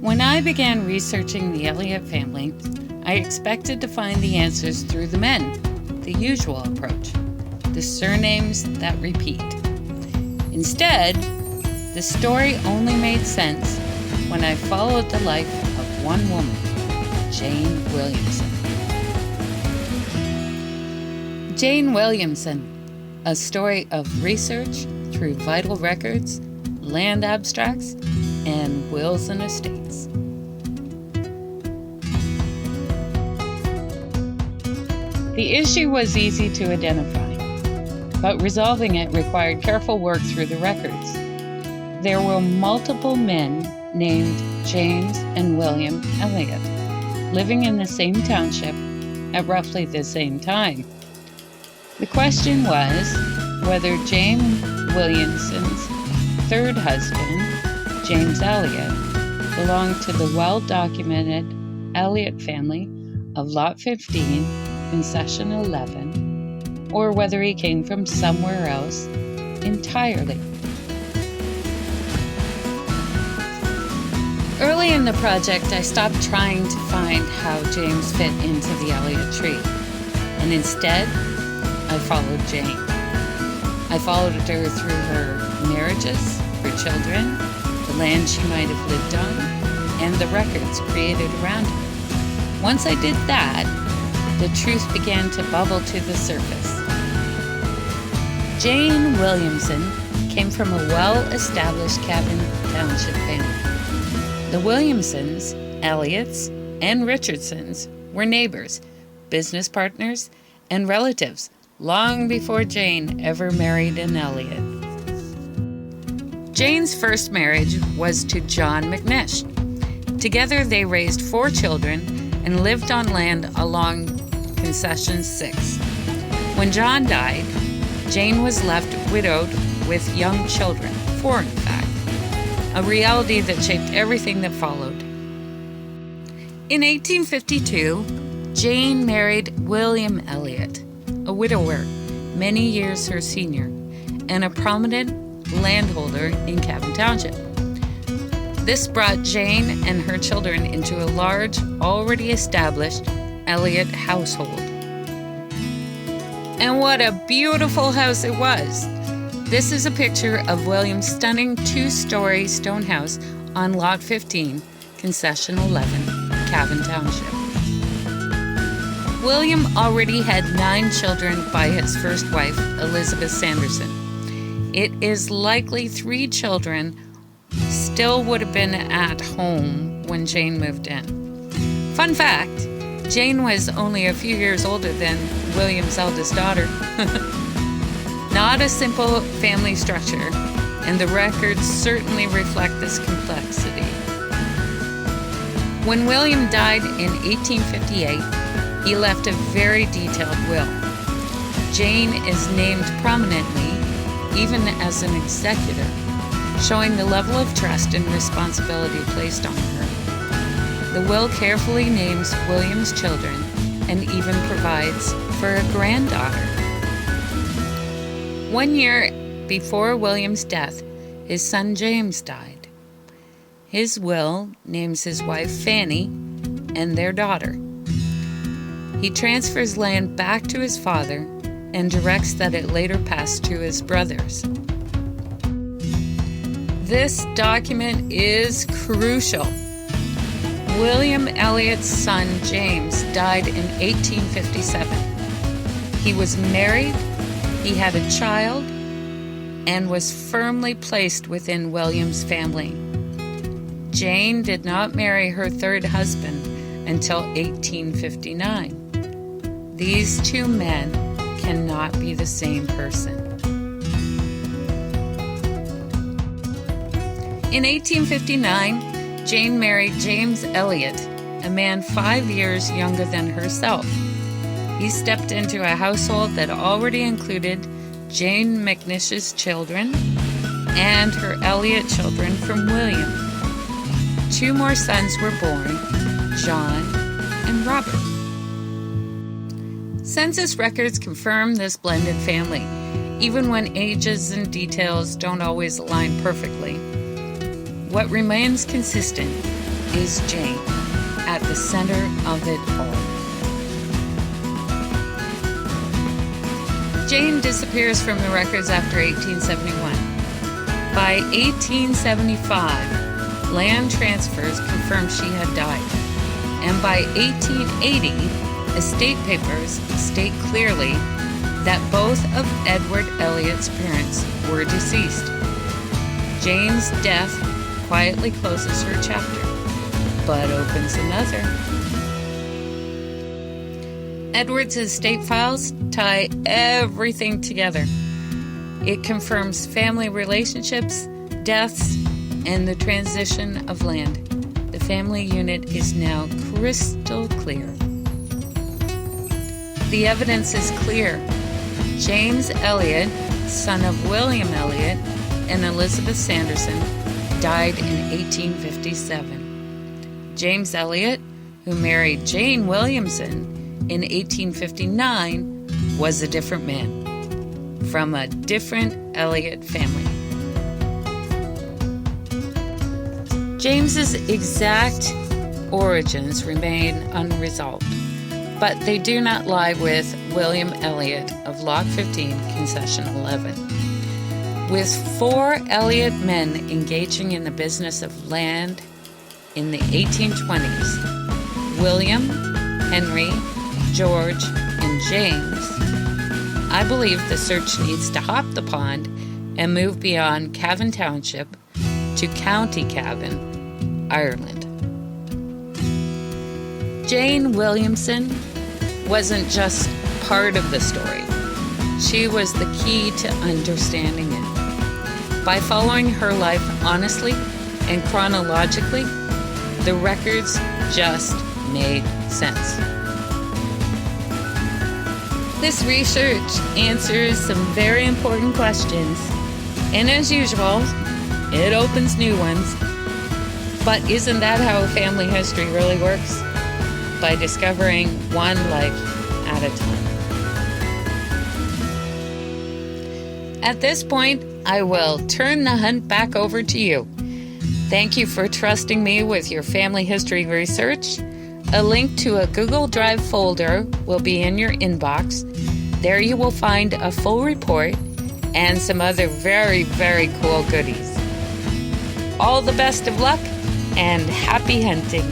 When I began researching the Elliott family, I expected to find the answers through the men, the usual approach, the surnames that repeat. Instead, the story only made sense when I followed the life of one woman, Jane Williamson. Jane Williamson, a story of research through vital records, land abstracts, and wills and estates. The issue was easy to identify, but resolving it required careful work through the records. There were multiple men named James and William Elliott living in the same township at roughly the same time. The question was whether Jane Williamson's third husband, James Elliott, belonged to the well-documented Elliott family of Lot 15, Concession 11, or whether he came from somewhere else entirely. Early in the project, I stopped trying to find how James fit into the Elliott tree, and instead, I followed Jane. I followed her through her marriages, her children, the land she might have lived on, and the records created around her. Once I did that, the truth began to bubble to the surface. Jane Williamson came from a well-established CAVAN Township family. The Williamsons, Elliots, and Richardsons were neighbors, business partners, and relatives long before Jane ever married an Elliott. Jane's first marriage was to John McNish. Together they raised 4 children and lived on land along Concession 6. When John died, Jane was left widowed with young children, 4 in fact, a reality that shaped everything that followed. In 1852, Jane married William Elliott, a widower, many years her senior, and a prominent landholder in CAVAN Township. This brought Jane and her children into a large, already established Elliott household. And what a beautiful house it was! This is a picture of William's stunning 2-story stone house on Lot 15, Concession 11, CAVAN Township. William already had 9 children by his first wife, Elizabeth Sanderson. It is likely 3 children still would have been at home when Jane moved in. Fun fact, Jane was only a few years older than William's eldest daughter. Not a simple family structure, and the records certainly reflect this complexity. When William died in 1858, he left a very detailed will. Jane is named prominently, even as an executor, showing the level of trust and responsibility placed on her. The will carefully names William's children and even provides for a granddaughter. 1 year before William's death, his son James died. His will names his wife Fanny and their daughter. He transfers land back to his father and directs that it later pass to his brothers. This document is crucial. William Elliott's son James died in 1857. He was married, he had a child, and was firmly placed within William's family. Jane did not marry her third husband until 1859. These 2 men cannot be the same person. In 1859, Jane married James Elliott, a man 5 years younger than herself. He stepped into a household that already included Jane McNish's children and her Elliott children from William. 2 more sons were born, John and Robert. Census records confirm this blended family, even when ages and details don't always align perfectly. What remains consistent is Jane at the center of it all. Jane disappears from the records after 1871. By 1875, land transfers confirmed she had died, and by 1880, estate papers state clearly that both of Edward Elliott's parents were deceased. Jane's death quietly closes her chapter, but opens another. Edward's estate files tie everything together. It confirms family relationships, deaths, and the transition of land. The family unit is now crystal clear. The evidence is clear. James Elliott, son of William Elliott and Elizabeth Sanderson, died in 1857. James Elliott, who married Jane Williamson in 1859, was a different man, from a different Elliott family. James's exact origins remain unresolved, but they do not lie with William Elliott of Lock 15, Concession 11. With 4 Elliott men engaging in the business of land in the 1820s, William, Henry, George, and James, I believe the search needs to hop the pond and move beyond Cavan Township to County Cavan, Ireland. Jane Williamson wasn't just part of the story. She was the key to understanding it. By following her life honestly and chronologically, the records just made sense. This research answers some very important questions, and as usual, it opens new ones. But isn't that how family history really works? By discovering one life at a time. At this point, I will turn the hunt back over to you. Thank you for trusting me with your family history research. A link to a Google Drive folder will be in your inbox. There you will find a full report and some other very, very cool goodies. All the best of luck and happy hunting.